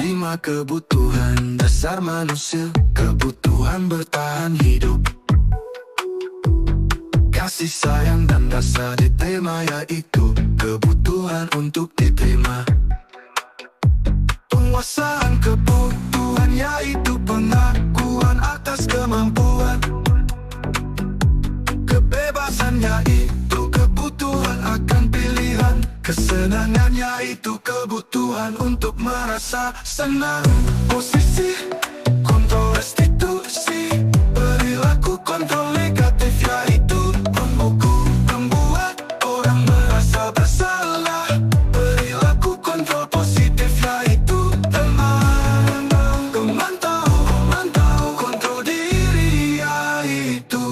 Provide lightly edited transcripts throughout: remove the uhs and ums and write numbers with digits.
Lima kebutuhan dasar manusia, kebutuhan bertahan hidup, kasih sayang dan rasa diterima, yaitu kebutuhan untuk diterima. Penguasaan kebutuhan yaitu pengakuan atas kemampuan. Kebebasan yaitu kebutuhan akan pilihan. Kesenangan yaitu kebutuhan untuk merasa senang. Posisi, kontrol restitusi, perilaku kontrol negatif yaitu memukul, membuat orang merasa bersalah. Perilaku kontrol positif yaitu teman, memantau, kontrol diri yaitu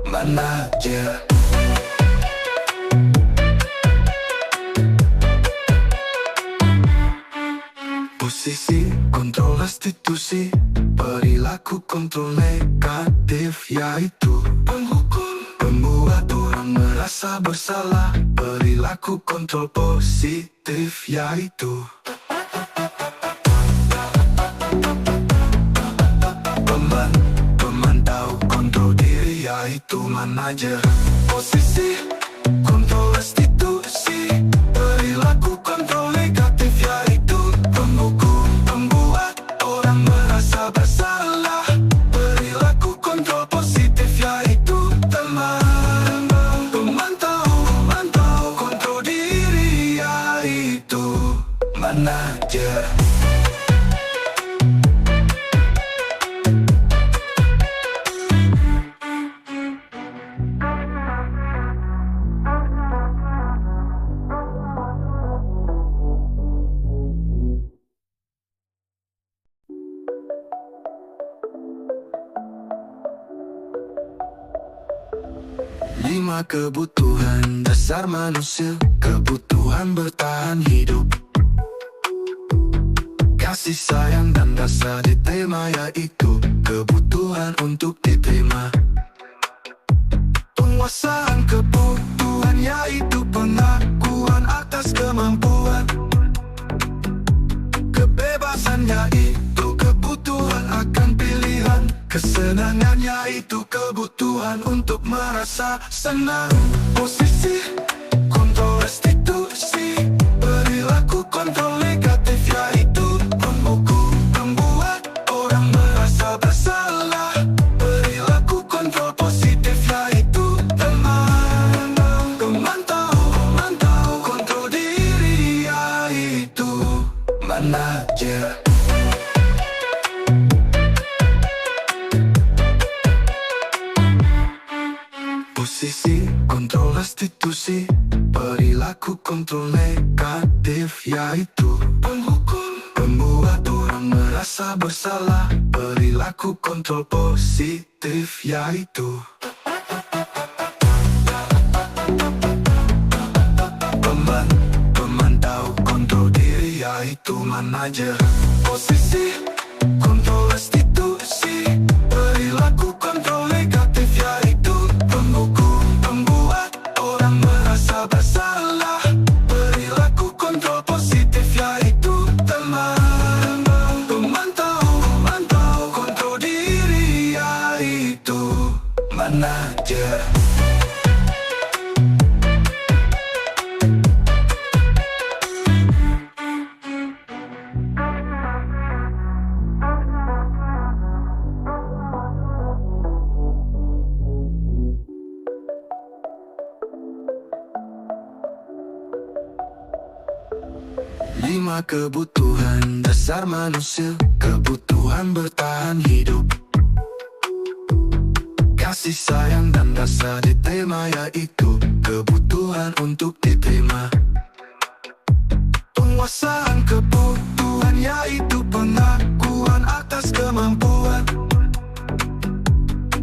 manajer. Posisi, kontrol restitusi, perilaku kontrol negatif yaitu penghukum, membuat orang merasa bersalah. Perilaku kontrol positif yaitu pemantau, kontrol diri yaitu manajer. Posisi, kontrol restitusi, perilaku kontrol negatif yaitu penghukum, membuat orang merasa bersalah. Perilaku kontrol positif yaitu teman, pemantau, kontrol diri yaitu manajer. Lima kebutuhan dasar manusia, kebutuhan bertahan hidup, kasih sayang dan rasa diterima yaitu kebutuhan untuk diterima. Penguasaan kebutuhan yaitu pengakuan atas kemampuan. Kebebasan yaitu kebutuhan akan pilihan. Kesenangan yaitu kebutuhan untuk merasa senang. Posisi, kontrol restitusi, perilaku kontrol negatif yaitu memukul, membuat orang merasa bersalah. Perilaku kontrol positif yaitu teman, memantau, kontrol diri yaitu manajer. Posisi, kontrol restitusi, perilaku kontrol negatif yaitu penghukum, membuat orang merasa bersalah. Perilaku kontrol positif yaitu pemantau, kontrol diri yaitu manajer. Posisi, kontrol restitusi, perilaku kontrol negatif yaitu penghukum, membuat orang merasa bersalah. Perilaku kontrol positif yaitu teman, pemantau, kontrol diri yaitu manajer. Lima kebutuhan dasar manusia, kebutuhan bertahan hidup, kasih sayang dan rasa diterima yaitu kebutuhan untuk diterima. Penguasaan kebutuhan yaitu pengakuan atas kemampuan.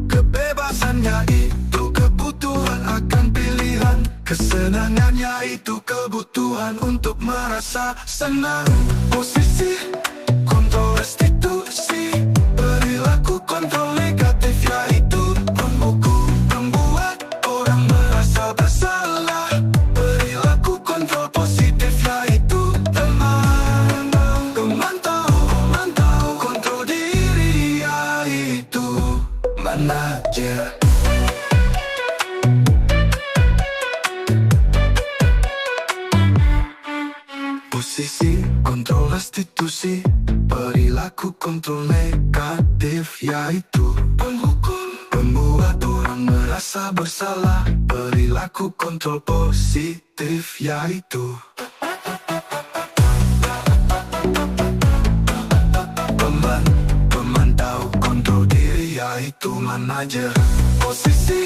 Kebebasan yaitu kebutuhan akan pilihan. Kesenangan yaitu kebutuhan untuk merasa senang. Posisi, kontrol restitusi, perilaku kontrol negatif yaitu memukul, membuat orang merasa bersalah. Perilaku kontrol positif yaitu teman, memantau, Posisi kontrol restitusi, perilaku kontrol negatif yaitu penghukum, membuat orang merasa bersalah. Perilaku kontrol positif yaitu pemantau kontrol diri yaitu manajer. Posisi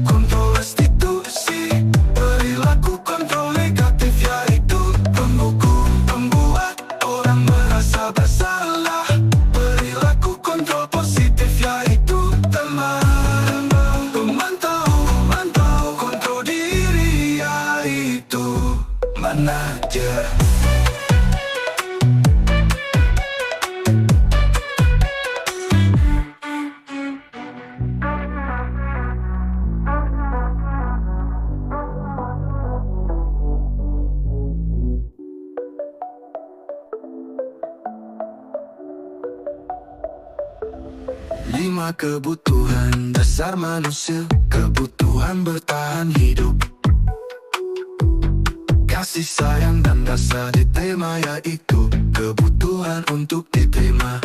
kontrol restitusi, perilaku kontrol negatif yaitu penghukum, membuat orang merasa bersalah. Perilaku kontrol positif yaitu teman, pemantau kontrol diri yaitu manajer. Lima kebutuhan dasar manusia, kebutuhan bertahan hidup, kasih sayang dan rasa diterima yaitu kebutuhan untuk diterima.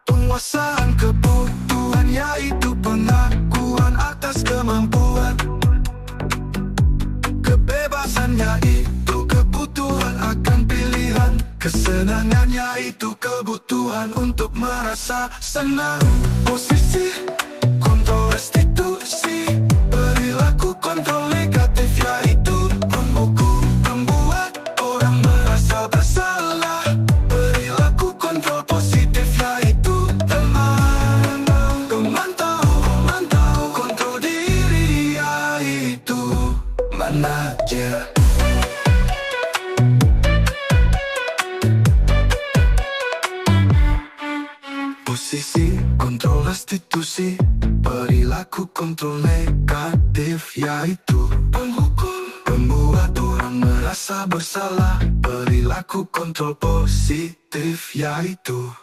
Penguasaan kebutuhan yaitu pengakuan atas kemampuan. Kebebasan yaitu kebutuhan akan pilihan. Kesenangan yaitu kebutuhan untuk merasa senang. Posisi kontrol restitusi, perilaku kontrol negatif yaitu penghukum, membuat orang merasa bersalah. Perilaku kontrol positif yaitu teman, pemantau kontrol diri yaitu manajer. Posisi kontrol restitusi, perilaku kontrol negatif yaitu penghukum, membuat orang merasa bersalah. Perilaku kontrol positif yaitu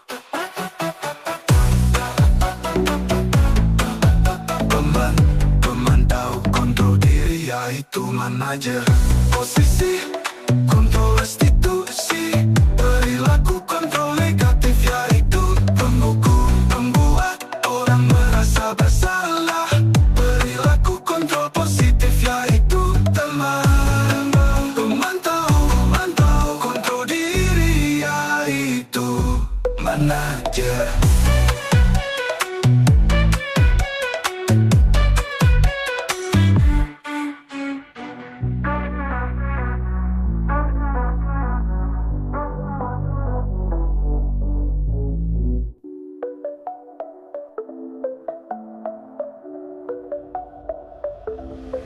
pemantau kontrol diri yaitu manajer. Posisi kontrol restitusi, perilaku kontrol negatif yaitu penghukum, membuat orang merasa bersalah. Perilaku kontrol positif yaitu teman, pemantau kontrol diri yaitu manajer.